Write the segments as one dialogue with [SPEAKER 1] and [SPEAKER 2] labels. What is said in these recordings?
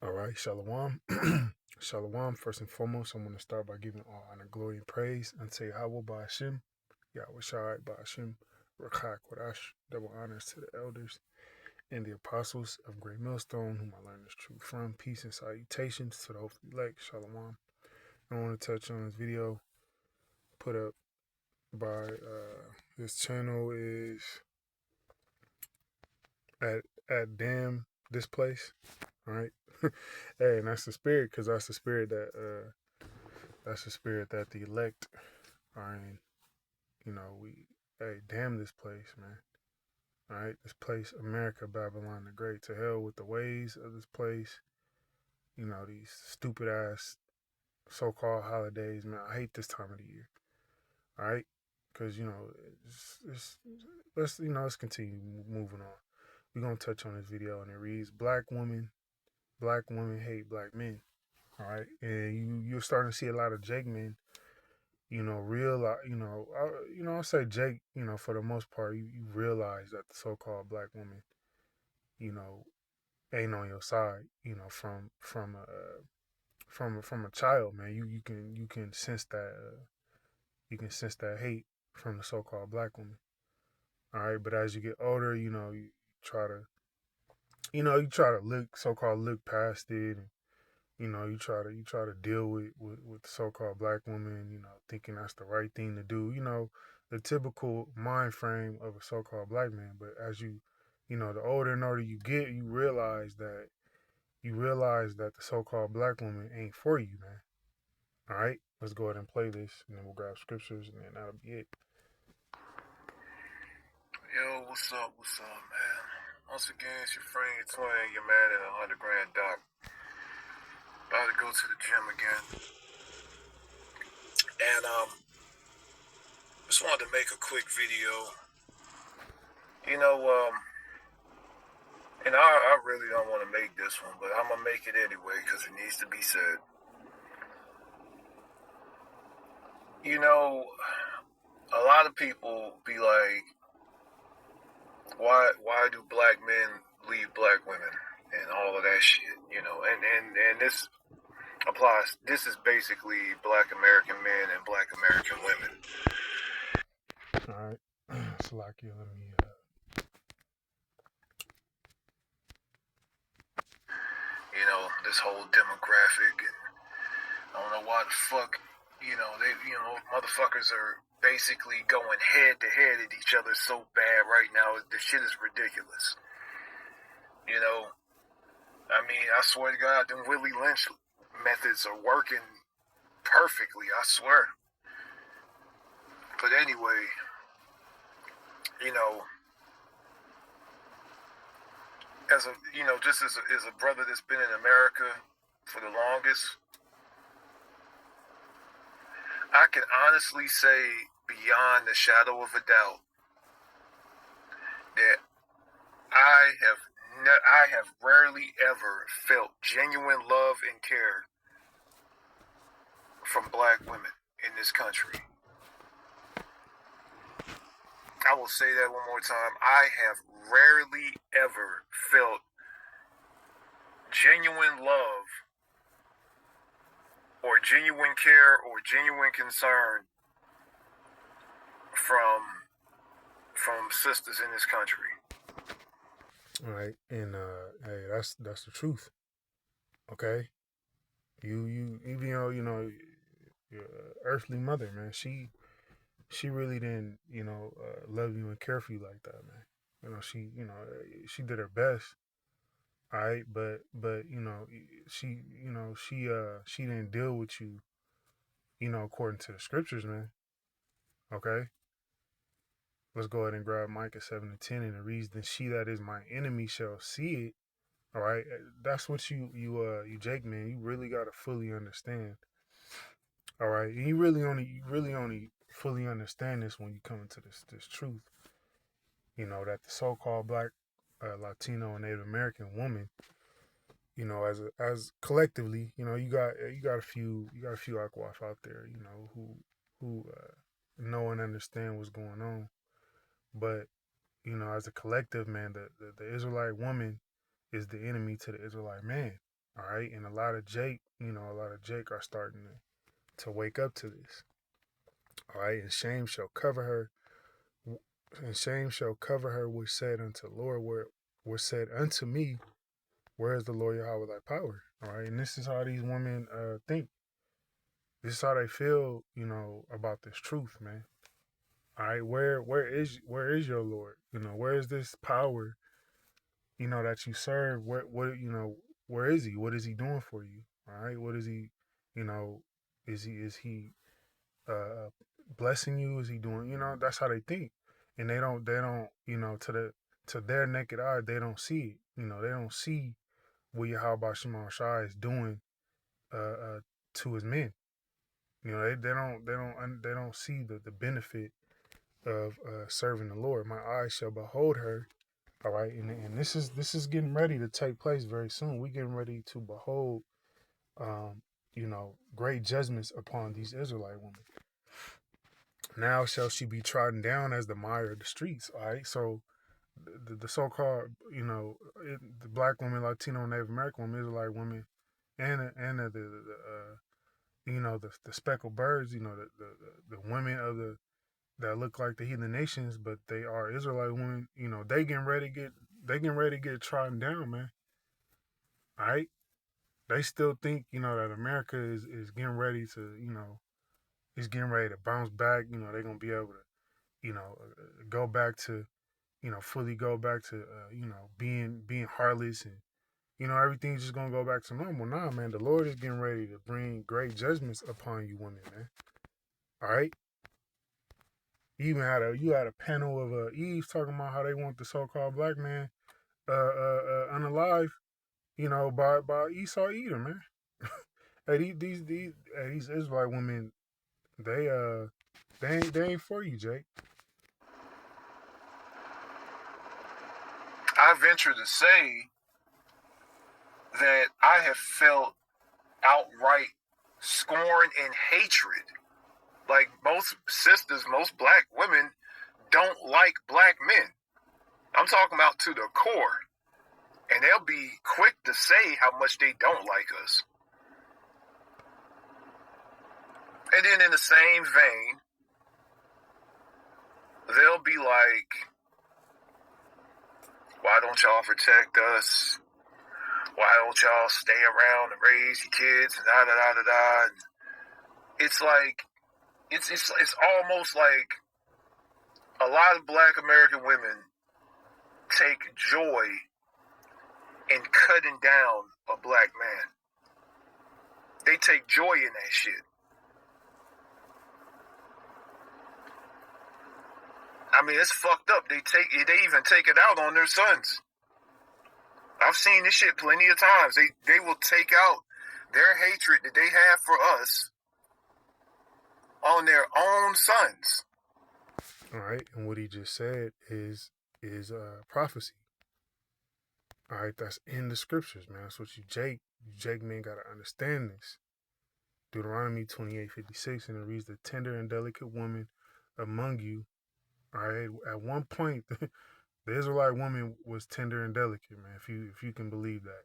[SPEAKER 1] All right, Shalom. Shalom. First and foremost, I'm going to start by giving all honor, glory, and praise unto Yahweh by Hashem, Yahweh Shai by Hashem, Rakak Wadash. Double honors to the elders and the apostles of Great Millstone, whom I learned this truth from. Peace and salutations to the hopefully elect. Shalom. I want to touch on this video put up by this channel is at damn this place. All right. Hey, and that's the spirit, because that's the spirit that the elect are in. Hey, damn this place, man. All right, this place, America, Babylon the Great. To hell with the ways of this place. These stupid ass so-called holidays, man. I hate this time of the year. All right, because let's continue moving on. We're gonna touch on this video, and it reads: Black women hate black men. All right, and you're starting to see a lot of Jake men. I'll say Jake. For the most part, you realize that the so-called black woman, you know, ain't on your side. From a child, man. You can sense that hate from the so-called black woman. All right, but as you get older, you try to look past it, and you try to deal with the so-called black woman, thinking that's the right thing to do. The typical mind frame of a so-called black man. But as the older and older you get, you realize that the so-called black woman ain't for you, man. All right, let's go ahead and play this, and then we'll grab scriptures, and then that'll be it.
[SPEAKER 2] Yo, what's up, man? Once again, it's your friend, your twin, your man in a 100 grand doc. About to go to the gym again. And, just wanted to make a quick video. And I really don't want to make this one, but I'm going to make it anyway because it needs to be said. A lot of people be like, why do black men leave black women and all of that shit, and this applies. This is basically black American men and black American women.
[SPEAKER 1] All right, Salakia, let me.
[SPEAKER 2] This whole demographic, and I don't know why the fuck, motherfuckers are basically going head to head at each other so bad right now. The shit is ridiculous. I swear to God, them Willie Lynch methods are working perfectly, I swear. But anyway, as a brother that's been in America for the longest, I can honestly say beyond the shadow of a doubt that I have rarely ever felt genuine love and care from black women in this country. I will say that one more time. I have rarely ever felt genuine love or genuine care or genuine concern from sisters in this country.
[SPEAKER 1] All right, and hey, that's the truth. Okay, you even your earthly mother, man. She really didn't love you and care for you like that, man. She did her best. All right, but she didn't deal with you, according to the scriptures, man. Okay. Let's go ahead and grab Micah 7:10, and it reads, "Then she that is my enemy shall see it." All right, that's what you Jake, man. You really gotta fully understand. All right, and you really only fully understand this when you come into this truth. That the so-called black, Latino, and Native American woman, as collectively, you got a few Aquaf out there, who know and understand what's going on, but as a collective, man, the Israelite woman is the enemy to the Israelite man. All right, and a lot of Jake are starting to wake up to this. All right, and shame shall cover her, and shame shall cover her, which said unto the Lord, where said unto me, where is the Lord Yahweh thy power? All right, and this is how these women think. This is how they feel, about this truth, man. All right, where is your Lord? Where is this power, that you serve? Where is he? What is he doing for you? All right, what is he, you know, is he uh blessing you? Is he doing? That's how they think, and they don't, to their naked eye, they don't see it. They don't see what Yahweh Shema Shai is doing to his men. They don't see the benefit of serving the Lord. My eyes shall behold her. All right, and this is getting ready to take place very soon. We're getting ready to behold, great judgments upon these Israelite women. Now shall she be trodden down as the mire of the streets. All right, so the so-called, the black women, Latino, Native American women, Israelite women, and the speckled birds, the women of the that look like the heathen nations, but they are Israelite women. They getting ready to get trodden down, man. All right, they still think that America is getting ready to is getting ready to bounce back. They're gonna be able to go back to fully go back to being heartless, and everything's just gonna go back to normal. Nah, man, the Lord is getting ready to bring great judgments upon you women, man. All right. You had a panel of Eves talking about how they want the so-called black man unalive, by Esau Edom, man. Hey, these Israelite women, they ain't for you, Jake.
[SPEAKER 2] I venture to say that I have felt outright scorn and hatred. Like most sisters, most black women don't like black men. I'm talking about to the core. And they'll be quick to say how much they don't like us. And then in the same vein, they'll be like, why don't y'all protect us? Why don't y'all stay around and raise your kids? And da da da da da. It's like, it's almost like a lot of black American women take joy in cutting down a black man. They take joy in that shit. I mean, it's fucked up. They even take it out on their sons. I've seen this shit plenty of times. They will take out their hatred that they have for us on their own sons.
[SPEAKER 1] All right, and what he just said is prophecy. All right, that's in the scriptures, man. That's what Jake man, gotta understand this. Deuteronomy 28:56, and it reads, "The tender and delicate woman among you." All right, at one point, the Israelite woman was tender and delicate, man. If you can believe that,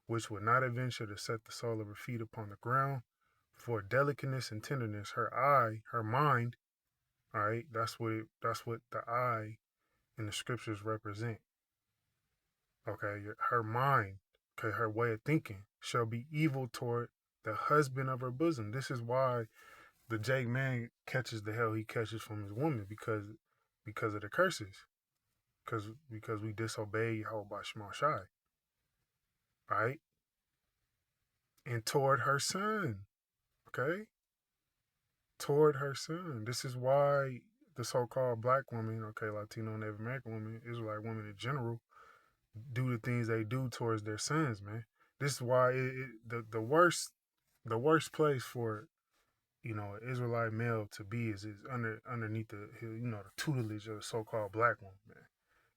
[SPEAKER 1] which would not adventure to set the sole of her feet upon the ground, for delicateness and tenderness, her mind. All right, that's what the eye in the scriptures represent. Okay, her mind, okay, her way of thinking shall be evil toward the husband of her bosom. This is why the Jake man catches the hell he catches from his woman, because of the curses, because we disobey Yahweh Shema Shai, right? And toward her son, okay, toward her son. This is why the so-called black woman, okay, Latino, Native American women, Israelite women in general, do the things they do towards their sons, man. This is why the worst place for an Israelite male to be is underneath the tutelage of the so-called black woman, man.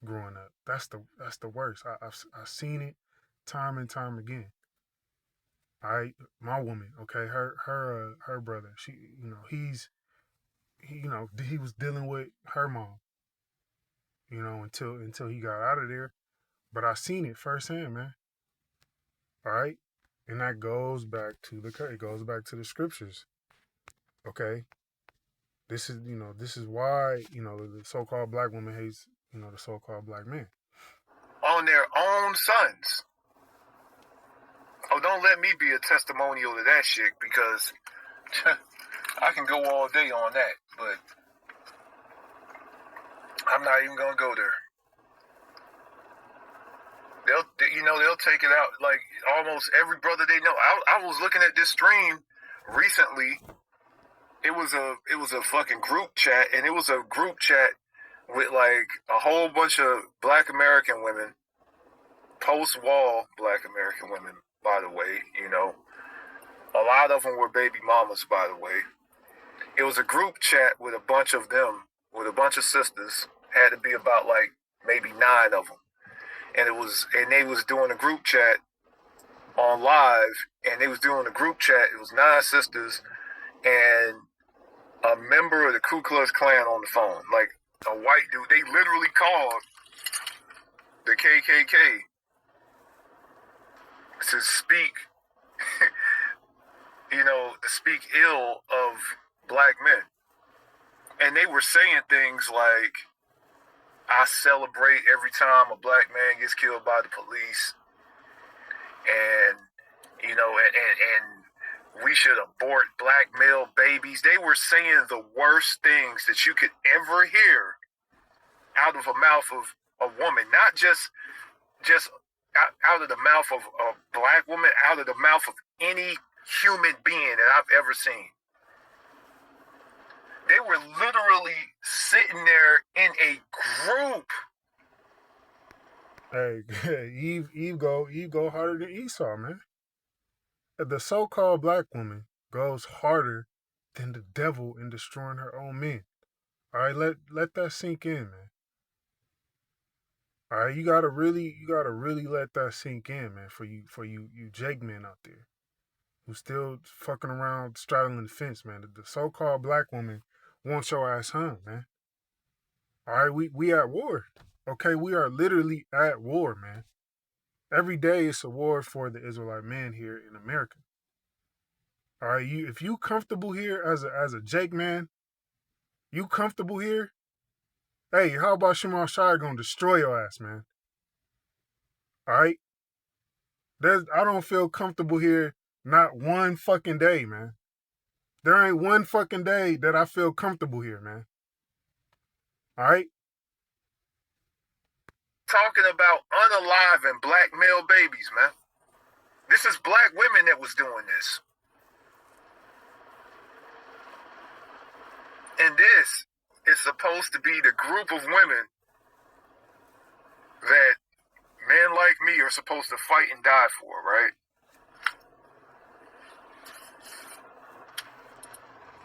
[SPEAKER 1] Growing up, that's the worst. I've seen it time and time again. All right, my woman, okay, her brother, he was dealing with her mom, until he got out of there. But I seen it firsthand, man. All right. And that goes back to the scriptures. Okay. This is why, the so called black woman hates, the so called black man.
[SPEAKER 2] On their own sons. Oh, don't let me be a testimonial to that shit, because I can go all day on that, but I'm not even gonna go there. They'll take it out like almost every brother they know. I was looking at this stream recently. It was a fucking group chat, and it was a group chat with like a whole bunch of black American women, post-wall black American women, by the way. A lot of them were baby mamas, by the way. It was a group chat with a bunch of them, with a bunch of sisters. Had to be about like maybe 9 of them. And they was doing a group chat on live, and they was doing a group chat. It was 9 sisters and a member of the Ku Klux Klan on the phone, like a white dude. They literally called the KKK to speak, to speak ill of black men. And they were saying things like, I celebrate every time a black man gets killed by the police. And, and we should abort black male babies. They were saying the worst things that you could ever hear out of a mouth of a woman. Not just out of the mouth of a black woman, out of the mouth of any human being that I've ever seen. They were literally sitting there in a group.
[SPEAKER 1] Hey, Eve go harder than Esau, man. The so-called black woman goes harder than the devil in destroying her own men. All right, let that sink in, man. All right, you gotta really let that sink in, man. For you Jake men out there who still fucking around straddling the fence, man. The so-called black woman wants your ass hung, man. All right, we at war. Okay, we are literally at war, man. Every day it's a war for the Israelite man here in America. All right, if you comfortable here as a Jake man, you comfortable here. Hey, how about Shimon Shai gonna destroy your ass, man? All right, I don't feel comfortable here not one fucking day, man. There ain't one fucking day that I feel comfortable here, man. All right.
[SPEAKER 2] Talking about unaliving black male babies, man. This is black women that was doing this. And this is supposed to be the group of women that men like me are supposed to fight and die for, right?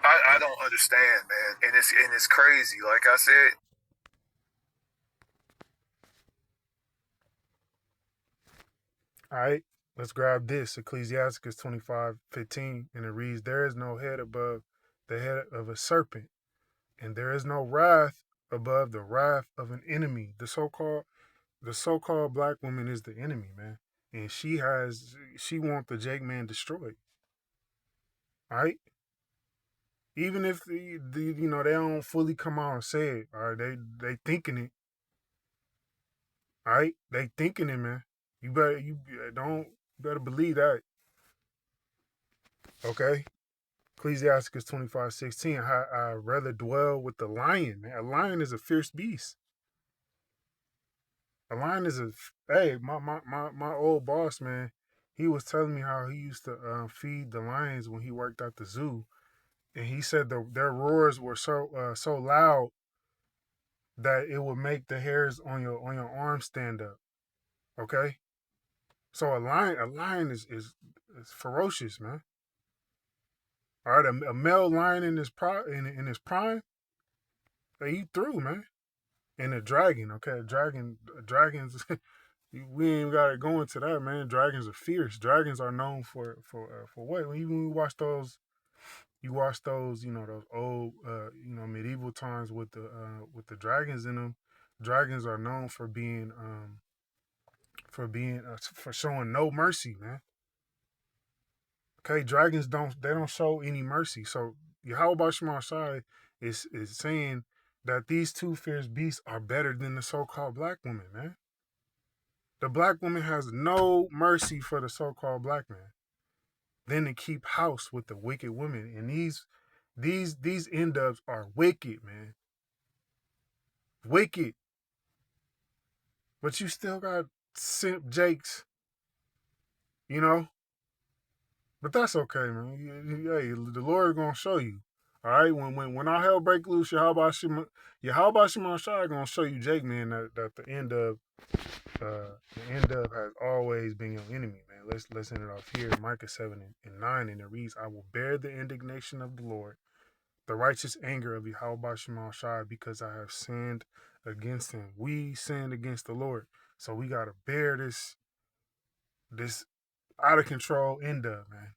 [SPEAKER 2] I don't understand, man. And it's crazy. Like I said,
[SPEAKER 1] All right, let's grab this. Ecclesiasticus 25:15, and it reads, There is no head above the head of a serpent, and there is no wrath above the wrath of an enemy. The so-called black woman is the enemy, man. And she wants the Jake man destroyed. All right? Even if they don't fully come out and say it, all right, they thinking it. All right? They thinking it, man. You better believe that. Okay? Ecclesiasticus 25:16. I rather dwell with the lion, man. A lion is a fierce beast. A lion is my old boss, man. He was telling me how he used to feed the lions when he worked at the zoo, and he said their roars were so loud that it would make the hairs on your arms stand up. Okay, so a lion is ferocious, man. All right, a male lion in in his prime, hey, you through, man. And a dragon, okay, dragons. We ain't got to go into that, man. Dragons are fierce. Dragons are known for what? When you watch those, those old, medieval times with the dragons in them. Dragons are known for showing no mercy, man. Okay, dragons don't show any mercy. So Yahweh Shema Shai is saying that these two fierce beasts are better than the so-called black woman, man. The black woman has no mercy for the so-called black man. Then to keep house with the wicked women. And these end ups are wicked, man. Wicked. But you still got simp Jakes, you know? But that's okay, man. Hey, the Lord gonna show you. All right, when our hell break loose, Yahweh Shema Shai gonna show you, Jake, man, that the end of has always been your enemy, man. Let's end it off here. Micah 7:9, and it reads, "I will bear the indignation of the Lord, the righteous anger of Yahweh Shema Shai, because I have sinned against him." We sinned against the Lord, so we gotta bear this out of control end of, man.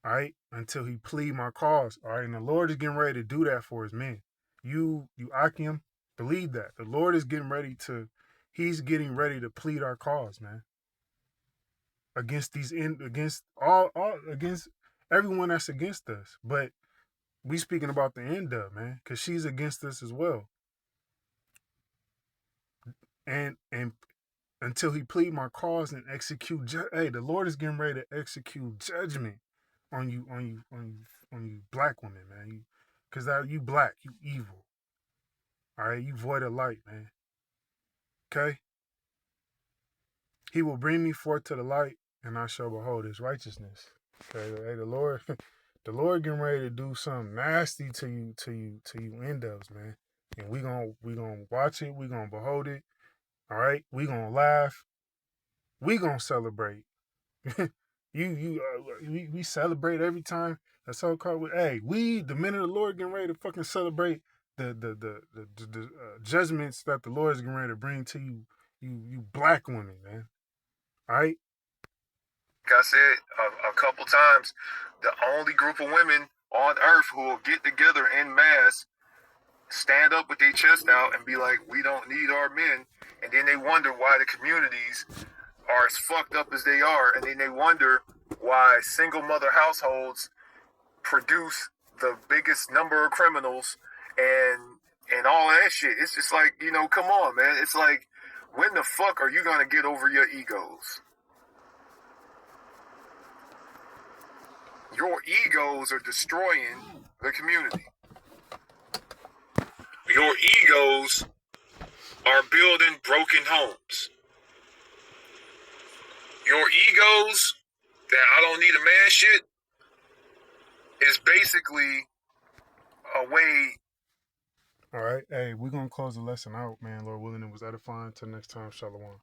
[SPEAKER 1] All right, until he plead my cause. All right, and the Lord is getting ready to do that for his men. You Akim, believe that the Lord is getting ready to. He's getting ready to plead our cause, man. Against against against everyone that's against us. But we speaking about the end of, man, because she's against us as well. And until he plead my cause and execute. Hey, the Lord is getting ready to execute judgment on you black women, man. Because that you black, you evil. All right, you void of light, man. Okay. He will bring me forth to the light, and I shall behold his righteousness. Okay, hey, the Lord, the Lord getting ready to do something nasty to you endos, man. And we gonna watch it. We gonna behold it. All right, we gonna laugh. We gonna celebrate. We celebrate every time a so-called. Hey, the men of the Lord getting ready to fucking celebrate the judgments that the Lord is getting ready to bring to you black women, man. All right.
[SPEAKER 2] Like I said a couple times, the only group of women on earth who will get together en masse, stand up with their chest out, and be like, "We don't need our men," and then they wonder why the communities are as fucked up as they are, and then they wonder why single mother households produce the biggest number of criminals and all that shit. It's just like, come on, man. It's like, when the fuck are you gonna get over your egos? Your egos are destroying the community. Your egos are building broken homes. Your egos that I don't need a man shit is basically a way.
[SPEAKER 1] All right. Hey, we're gonna close the lesson out, man. Lord willing, it was edifying. Till next time, Shalom.